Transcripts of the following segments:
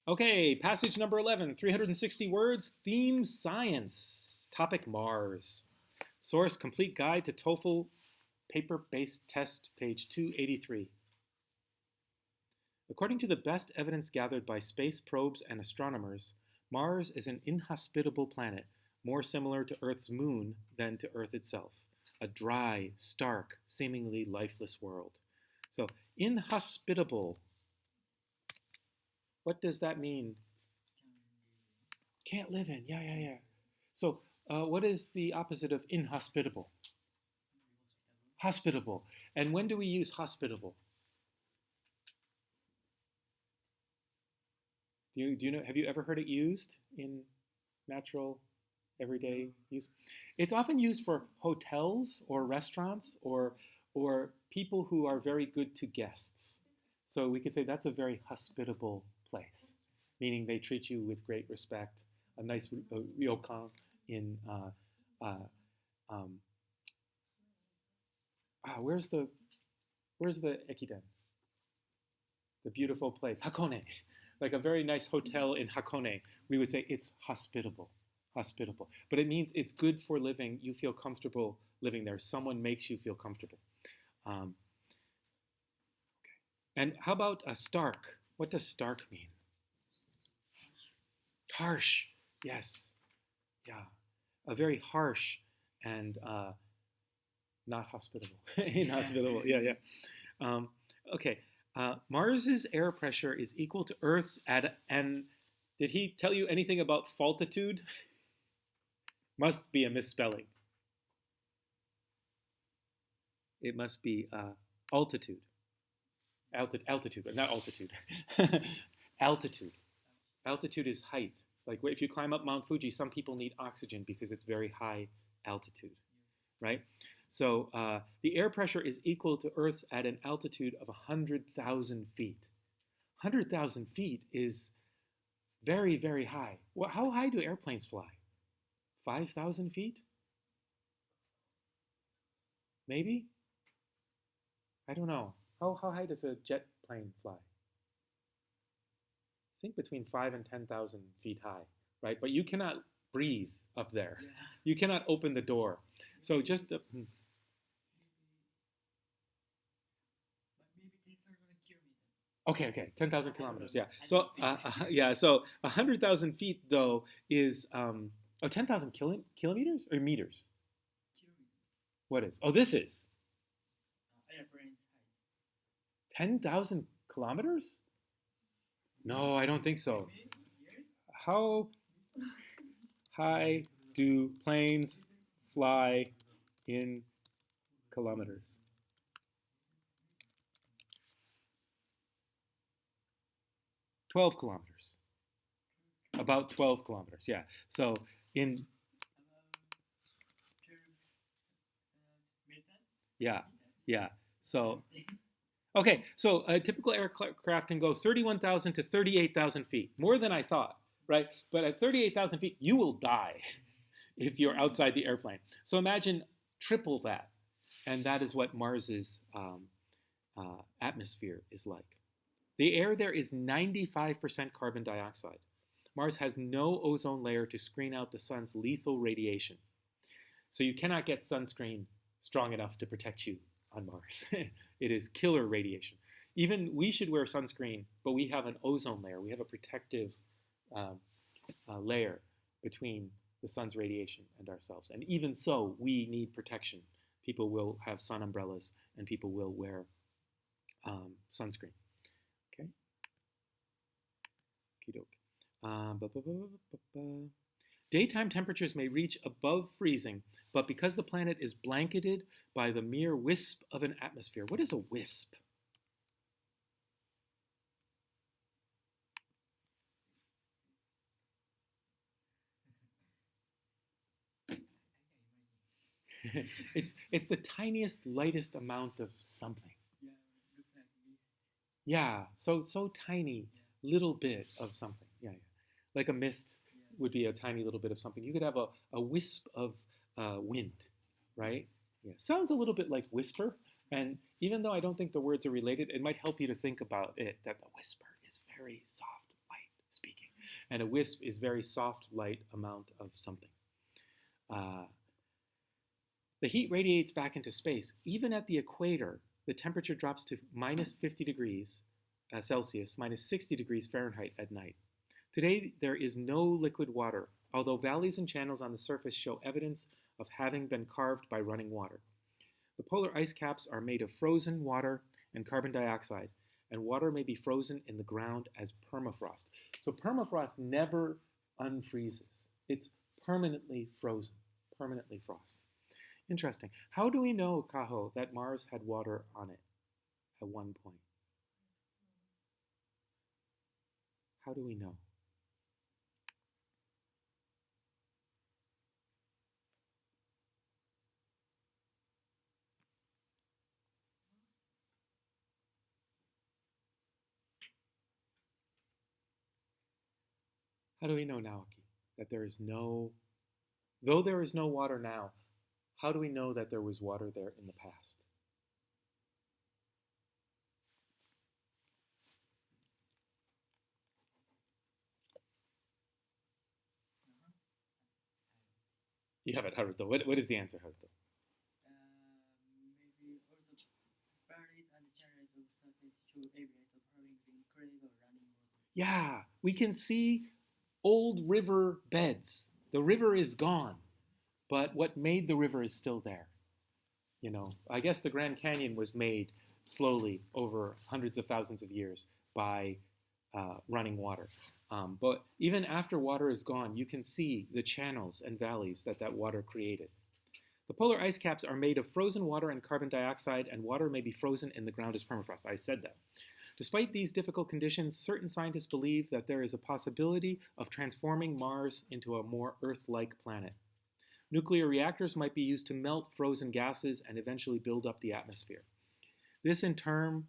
Okay, passage number 11, 360 words, theme science, topic Mars. Source complete guide to TOEFL paper based test, page 283. According to the best evidence gathered by space probes and astronomers, Mars is an inhospitable planet, more similar to Earth's moon than to Earth itself. A dry, stark, seemingly lifeless world. So, inhospitable, what does that mean? Can't live in. Yeah, yeah, yeah. So, what is the opposite of inhospitable? Hospitable. And when do we use hospitable? Do you know? Have you ever heard it used in natural, everyday use? It's often used for hotels or restaurants or people who are very good to guests. So we could say that's a very hospitable place, meaning they treat you with great respect. A nice ryokan in uh, um, where's the ekiden? The beautiful place, Hakone, like a very nice hotel in Hakone. We would say it's hospitable, hospitable. But it means it's good for living. You feel comfortable living there. Someone makes you feel comfortable. Um, and how about a stark? What does stark mean? Harsh. Yes. Yeah. A very harsh and not hospitable. Inhospitable. Yeah, yeah. Um, okay. Mars's air pressure is equal to Earth's at and did he tell you anything about faltitude? Must be a misspelling. It must be altitude. Altitude, but not altitude. Altitude. Altitude is height. Like if you climb up Mount Fuji, some people need oxygen because it's very high altitude, right? So the air pressure is equal to Earth's at an altitude of 100,000 feet. 100,000 feet is very, very high. Well, how high do airplanes fly? 5,000 feet? Maybe? I don't know. How high does a jet plane fly? I think between 5 and 10,000 feet high, right? But you cannot breathe up there. Yeah. You cannot open the door. So just okay, okay, 10,000 kilometers. Yeah. So yeah, so 100,000 feet though is 10,000 kilometers or meters? What is? Oh, this is 10,000 kilometers? No, I don't think so. How high do planes fly in kilometers? 12 kilometers. About 12 kilometers, yeah. So in, yeah, yeah. So, okay, so a typical aircraft can go 31,000 to 38,000 feet, more than I thought, right? But at 38,000 feet, you will die if you're outside the airplane. So imagine triple that. And that is what Mars's atmosphere is like. The air there is 95% carbon dioxide. Mars has no ozone layer to screen out the sun's lethal radiation. So you cannot get sunscreen strong enough to protect you on Mars. It is killer radiation. Even we should wear sunscreen, but we have an ozone layer. We have a protective uh, layer between the sun's radiation and ourselves. And even so, we need protection. People will have sun umbrellas and people will wear sunscreen. Okay? Daytime temperatures may reach above freezing, but because the planet is blanketed by the mere wisp of an atmosphere. What is a wisp? It's the tiniest, lightest amount of something. Yeah, so tiny, little bit of something. Yeah, yeah. Like a mist would be a tiny little bit of something. You could have a wisp of wind, right? Yeah, sounds a little bit like whisper. And even though I don't think the words are related, it might help you to think about it that the whisper is very soft, light, and a wisp is very soft, light amount of something. The heat radiates back into space. Even at the equator, the temperature drops to minus 50 degrees Celsius, minus 60 degrees Fahrenheit at night. Today, there is no liquid water, although valleys and channels on the surface show evidence of having been carved by running water. The polar ice caps are made of frozen water and carbon dioxide, and water may be frozen in the ground as permafrost. So permafrost never unfreezes. It's permanently frozen, permanently frost. Interesting. How do we know, Kaho, that Mars had water on it at one point? How do we know? How do we know, Naoki, that there is no, though there is no water now, how do we know that there was water there in the past? You have it, Haruto. What is the answer, Haruto? Maybe also valleys and channels of surface show evidence of having been created or running water. Yeah, we can see old river beds. The river is gone, but what made the river is still there. You know, I guess the Grand Canyon was made slowly over hundreds of thousands of years by running water. But even after water is gone, you can see the channels and valleys that that water created. The polar ice caps are made of frozen water and carbon dioxide, and water may be frozen in the ground as permafrost. I said that. Despite these difficult conditions, certain scientists believe that there is a possibility of transforming Mars into a more Earth-like planet. Nuclear reactors might be used to melt frozen gases and eventually build up the atmosphere. This in turn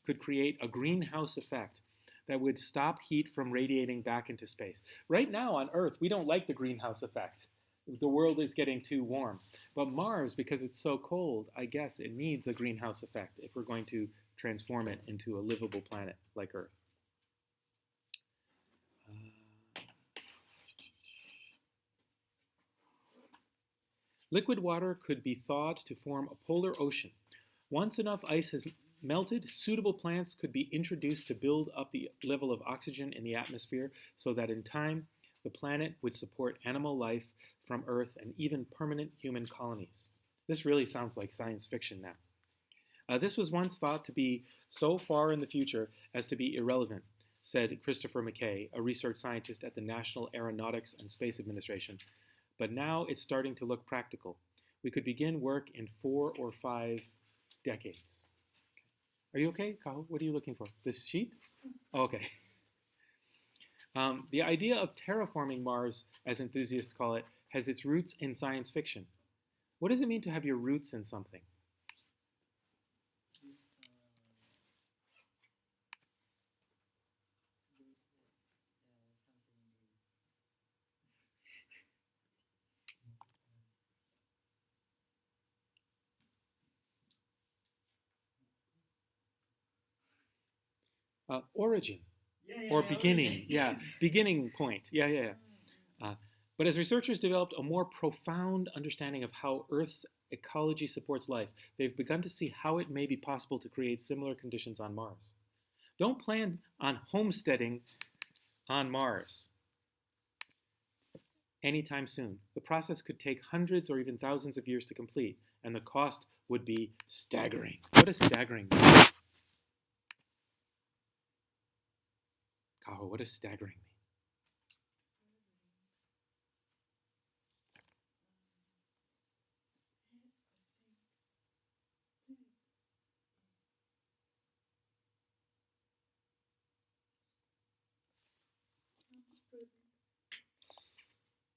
could create a greenhouse effect that would stop heat from radiating back into space. Right now on Earth, we don't like the greenhouse effect. The world is getting too warm. But Mars, because it's so cold, I guess it needs a greenhouse effect if we're going to transform it into a livable planet like Earth. Liquid water could be thawed to form a polar ocean. Once enough ice has melted, suitable plants could be introduced to build up the level of oxygen in the atmosphere so that in time the planet would support animal life from Earth and even permanent human colonies. This really sounds like science fiction now. This was once thought to be so far in the future as to be irrelevant, said Christopher McKay, a research scientist at the National Aeronautics and Space Administration. But now it's starting to look practical. We could begin work in 4 or 5 decades. Are you okay, Kaho? What are you looking for? This sheet? Oh, okay. The idea of terraforming Mars, as enthusiasts call it, has its roots in science fiction. What does it mean to have your roots in something? Origin or beginning. Origin. Yeah, beginning point. Yeah. But as researchers developed a more profound understanding of how Earth's ecology supports life, they've begun to see how it may be possible to create similar conditions on Mars. Don't plan on homesteading on Mars anytime soon. The process could take hundreds or even thousands of years to complete, and the cost would be staggering. What is staggering? Kaho, what does staggering mean?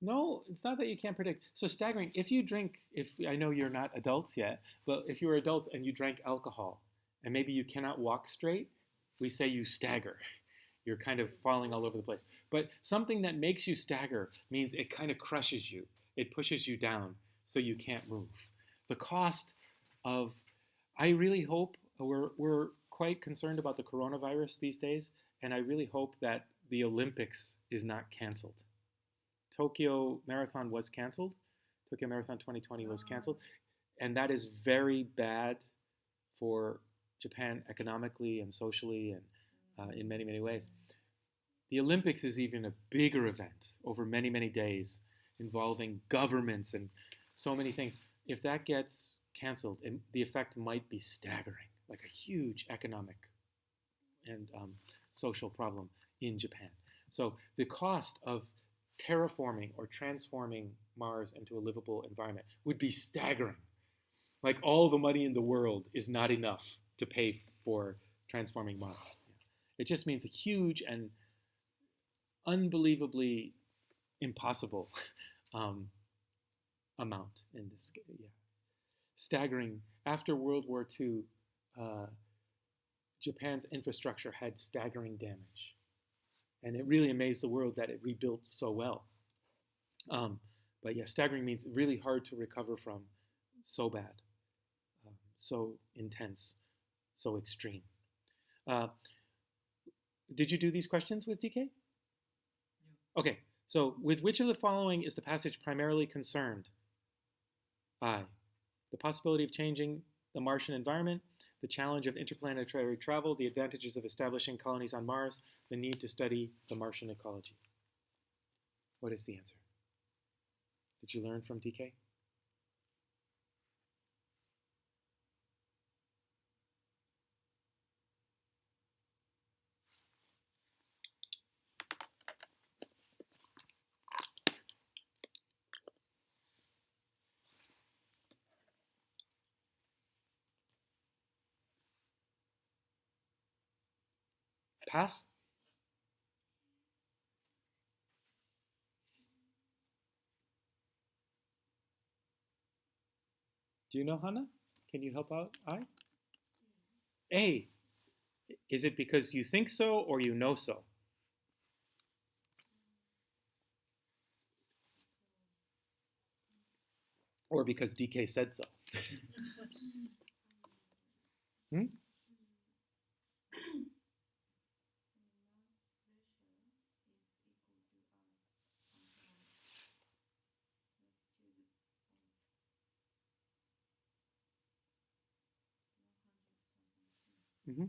No, it's not that you can't predict. So staggering, if you drink, if I know you're not adults yet, but if you were adults and you drank alcohol and maybe you cannot walk straight, we say you stagger. You're kind of falling all over the place. But something that makes you stagger means it kind of crushes you. It pushes you down so you can't move. The cost of, I really hope, we're quite concerned about the coronavirus these days, and I really hope that the Olympics is not canceled. Tokyo Marathon was canceled. Tokyo Marathon 2020 was canceled. And that is very bad for Japan economically and socially and in many, many ways. The Olympics is even a bigger event over many, many days involving governments and so many things. If that gets canceled, the effect might be staggering, like a huge economic and social problem in Japan. So the cost of terraforming or transforming Mars into a livable environment would be staggering. Like all the money in the world is not enough to pay for transforming Mars. It just means a huge and unbelievably impossible amount in this. Yeah. Staggering. After World War II, Japan's infrastructure had staggering damage. And it really amazed the world that it rebuilt so well. But yeah, staggering means really hard to recover from, so bad, so intense, so extreme. Did you do these questions with DK? Yeah. Okay, so with which of the following is the passage primarily concerned? I, the possibility of changing the Martian environment, the challenge of interplanetary travel, the advantages of establishing colonies on Mars, the need to study the Martian ecology. What is the answer? Did you learn from DK? Pass? Do you know, Hannah? Can you help out? I? A. Is it because you think so or you know so? Or because DK said so? Hmm? Mm-hmm.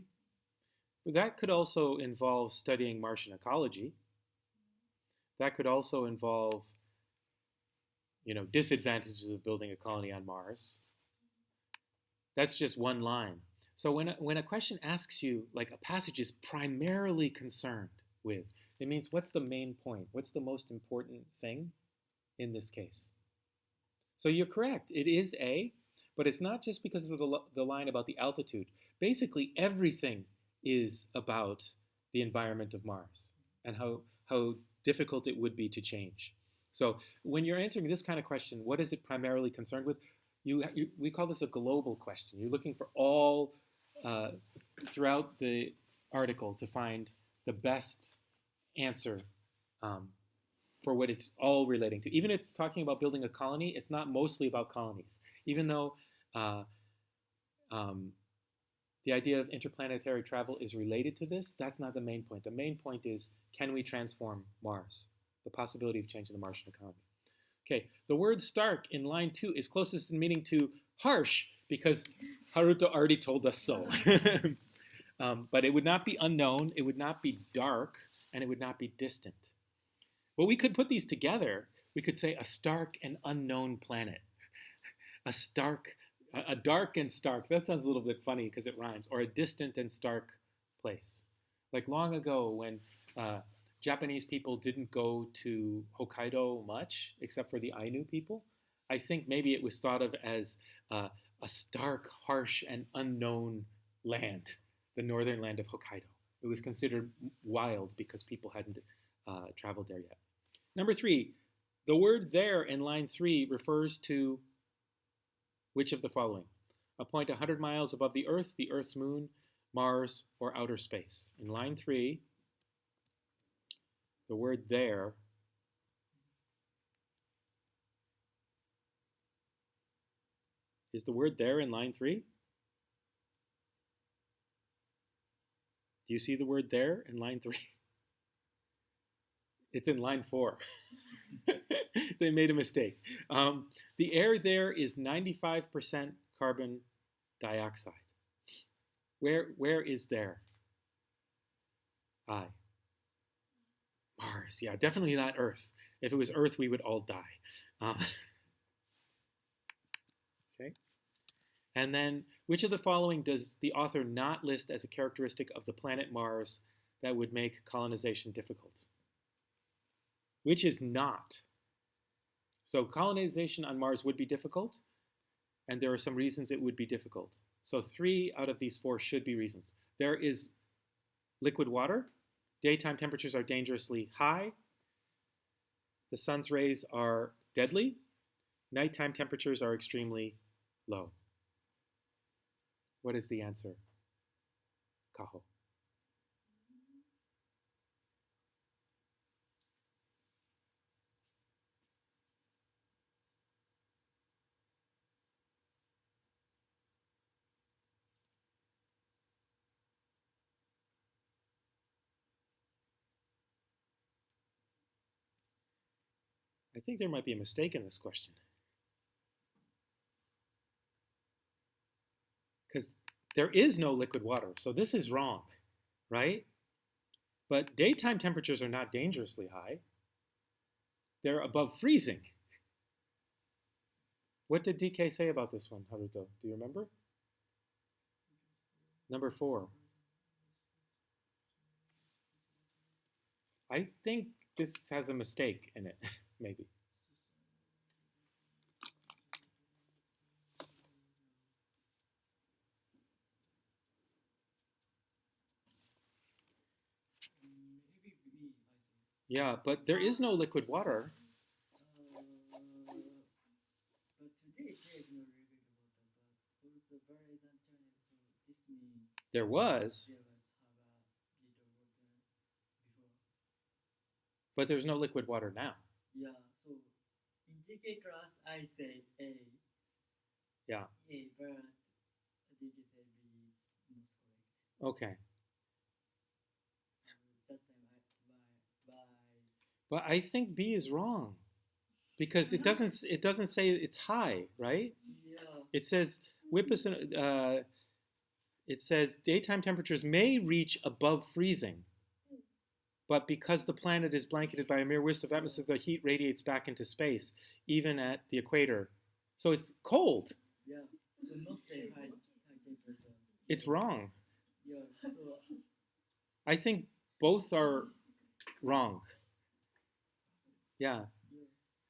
But that could also involve studying Martian ecology. That could also involve, disadvantages of building a colony on Mars. That's just one line. So when a question asks you, like a passage is primarily concerned with, it means what's the main point? What's the most important thing in this case? So you're correct. It is A, but it's not just because of the line about the altitude. Basically, everything is about the environment of Mars and how difficult it would be to change. So when you're answering this kind of question, what is it primarily concerned with? We call this a global question. You're looking for all throughout the article to find the best answer for what it's all relating to. Even if it's talking about building a colony, it's not mostly about colonies. Even though the idea of interplanetary travel is related to this, that's not the main point. The main point is, can we transform Mars? The possibility of changing the Martian economy. Okay, the word stark in line 2 is closest in meaning to harsh because Haruto already told us so. But it would not be unknown, it would not be dark, and it would not be distant. Well, we could put these together. We could say a stark and unknown planet. A dark and stark. That sounds a little bit funny because it rhymes. Or a distant and stark place. Like long ago when Japanese people didn't go to Hokkaido much, except for the Ainu people. I think maybe it was thought of as a stark, harsh, and unknown land, the northern land of Hokkaido. It was considered wild because people hadn't traveled there yet. Number 3, the word there in line 3 refers to which of the following? A point 100 miles above the Earth's moon, Mars, or outer space. In line 3, the word there is the word there in line 3? Do you see the word there in line 3? It's in line 4. They made a mistake. The air there is 95% carbon dioxide. Where is there? I. Mars. Yeah, definitely not Earth. If it was Earth, we would all die. Okay. And then, which of the following does the author not list as a characteristic of the planet Mars that would make colonization difficult? Which is not? So colonization on Mars would be difficult, and there are some reasons it would be difficult. So 3 out of these 4 should be reasons. There is liquid water. Daytime temperatures are dangerously high. The sun's rays are deadly. Nighttime temperatures are extremely low. What is the answer? Kaho. I think there might be a mistake in this question. Because there is no liquid water, so this is wrong, right? But daytime temperatures are not dangerously high. They're above freezing. What did DK say about this one, Haruto? Do you remember? Number 4. I think this has a mistake in it, maybe. Maybe B, I think. Yeah, but there is no liquid water. But today there is no liquid water, but also berries and cherries, so this means There was, there was have a little water before. but there's no liquid water now. Yeah, so in GK class I said A. Yeah. A, but did you say B is most correct? Okay. So that time I by But I think B is wrong because it doesn't say it's high, right? yeah. It says it says daytime temperatures may reach above freezing, but because the planet is blanketed by a mere wisp of atmosphere, the heat radiates back into space, even at the equator. So it's cold. Yeah. So not say high temperature. It's wrong. Yeah. So I think both are wrong. Yeah. yeah.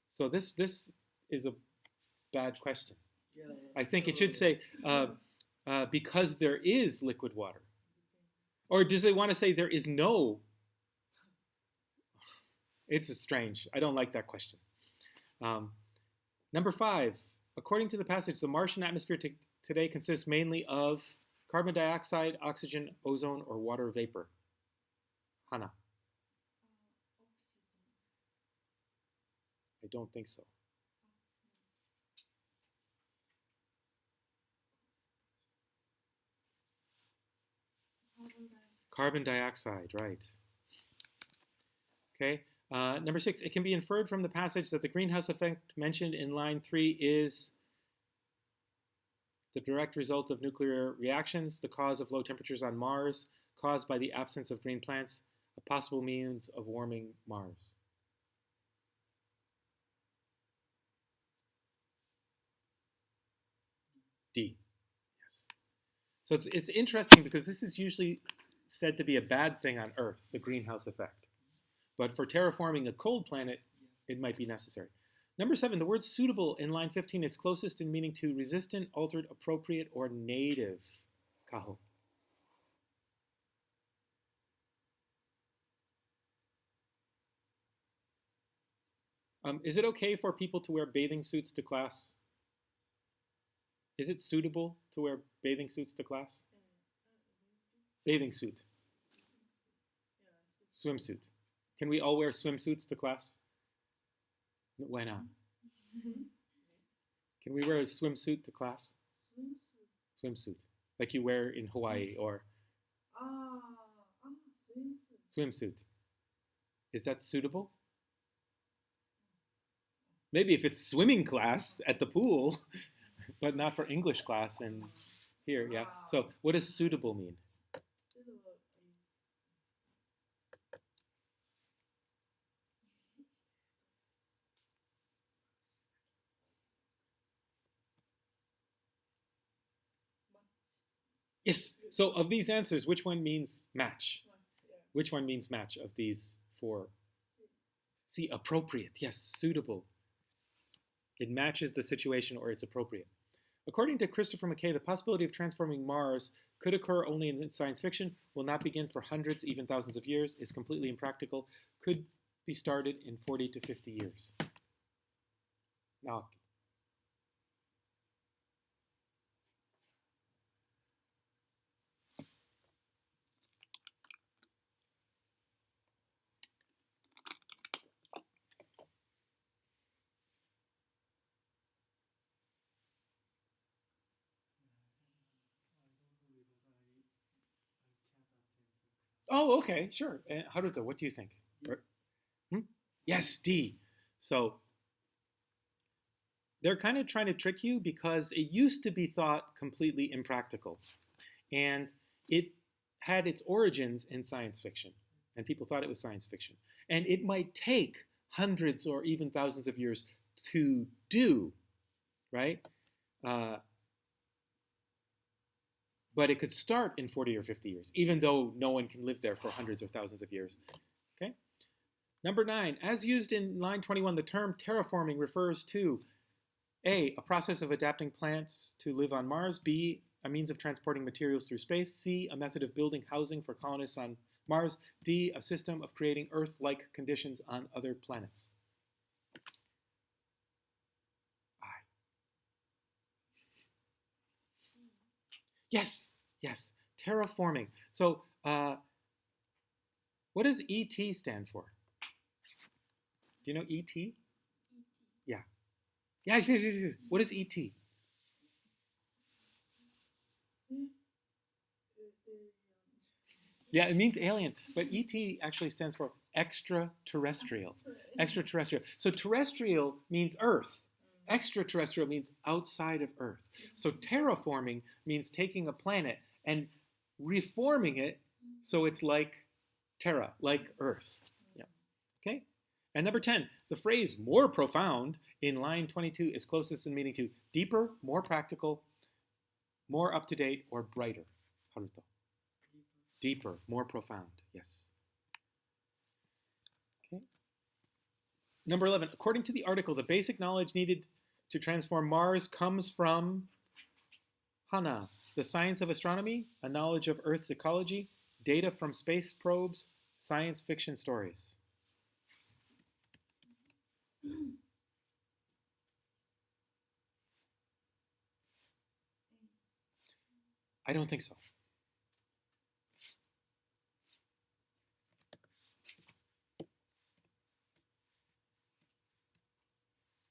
So this is a bad question. Yeah. I think it should say because there is liquid water. Or does it want to say there is no? It's strange. I don't like that question. Number 5. According to the passage, the Martian atmosphere today consists mainly of carbon dioxide, oxygen, ozone, or water vapor. Hana. I don't think so. Carbon dioxide, right. Okay. Number 6, it can be inferred from the passage that the greenhouse effect mentioned in line 3 is the direct result of nuclear reactions, the cause of low temperatures on Mars, caused by the absence of green plants, a possible means of warming Mars. D. Yes. So it's interesting because this is usually said to be a bad thing on Earth, the greenhouse effect. But for terraforming a cold planet, it might be necessary. Number 7, the word suitable in line 15 is closest in meaning to resistant, altered, appropriate, or native. Kaho. Is it okay for people to wear bathing suits to class? Is it suitable to wear bathing suits to class? Bathing suit. Swimsuit. Can we all wear swimsuits to class? Why not? Can we wear a swimsuit to class? Swimsuit. Like you wear in Hawaii or swimsuit. Is that suitable? Maybe if it's swimming class at the pool, but not for English class and here, yeah. So what does suitable mean? Suitable is much. Yes. So of these answers, which one means match? Much, yeah. Which one means match of these four? See, appropriate. Yes, suitable. It matches the situation or it's appropriate. According to Christopher McKay, the possibility of transforming Mars could occur only in science fiction, will not begin for hundreds, even thousands of years, is completely impractical, could be started in 40 to 50 years. Now, oh, okay, sure. Haruto, what do you think? Hmm? Yes, D. So they're kind of trying to trick you because it used to be thought completely impractical. And it had its origins in science fiction. And people thought it was science fiction. And it might take hundreds or even thousands of years to do, right? But it could start in 40 or 50 years, even though no one can live there for hundreds or thousands of years. Okay? Number 9, as used in line 21, the term terraforming refers to A, a process of adapting plants to live on Mars, B, a means of transporting materials through space, C, a method of building housing for colonists on Mars, D, a system of creating Earth-like conditions on other planets. I. Yes, yes, terraforming. So what does ET stand for? Do you know ET? Yeah. Yes, yes, yes, yes. What is ET? Yeah, it means alien, but ET actually stands for extraterrestrial. Extraterrestrial. So terrestrial means Earth. Extraterrestrial means outside of Earth. So terraforming means taking a planet and reforming it so it's like Terra, like Earth. Yeah. Okay? And number 10, the phrase more profound in line 22 is closest in meaning to deeper, more practical, more up to date, or brighter. Haruto. Deeper, more profound. Yes. Okay. Number 11, according to the article, the basic knowledge needed to transform Mars comes from Hana, the science of astronomy, a knowledge of Earth's ecology, data from space probes, science fiction stories. I don't think so.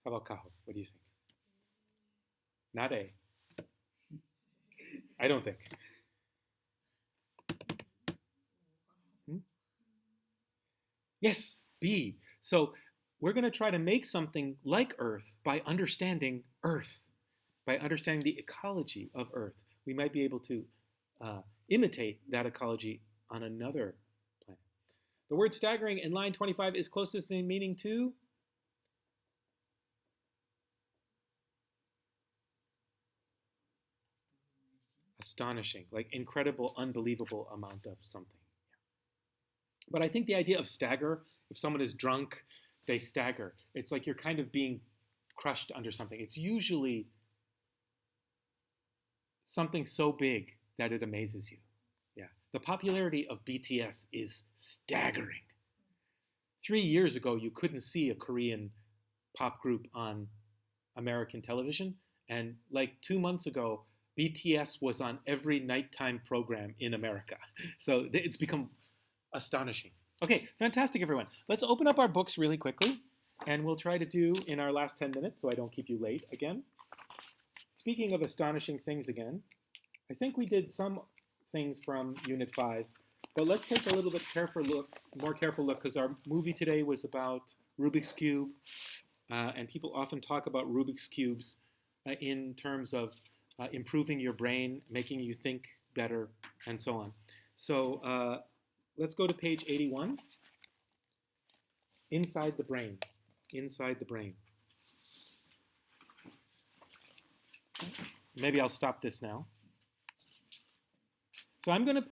How about Kaho? What do you think? Not A. I don't think. Yes, B. So we're going to try to make something like Earth by understanding Earth, by understanding the ecology of Earth. We might be able to imitate that ecology on another planet. The word staggering in line 25 is closest in meaning to astonishing, like incredible, unbelievable amount of something. But I think the idea of stagger, if someone is drunk, they stagger. It's like you're kind of being crushed under something. It's usually something so big that it amazes you. Yeah. The popularity of BTS is staggering. 3 years ago, you couldn't see a Korean pop group on American television. And like 2 months ago, BTS was on every nighttime program in America. So it's become astonishing. Okay, fantastic, everyone. Let's open up our books really quickly, and we'll try to do in our last 10 minutes so I don't keep you late again. Speaking of astonishing things again, I think we did some things from Unit 5. But let's take a little bit more careful look, because our movie today was about Rubik's Cube, and people often talk about Rubik's Cubes in terms of improving your brain, making you think better, and so on. So let's go to page 81. Inside the brain. Inside the brain. Maybe I'll stop this now. So I'm going to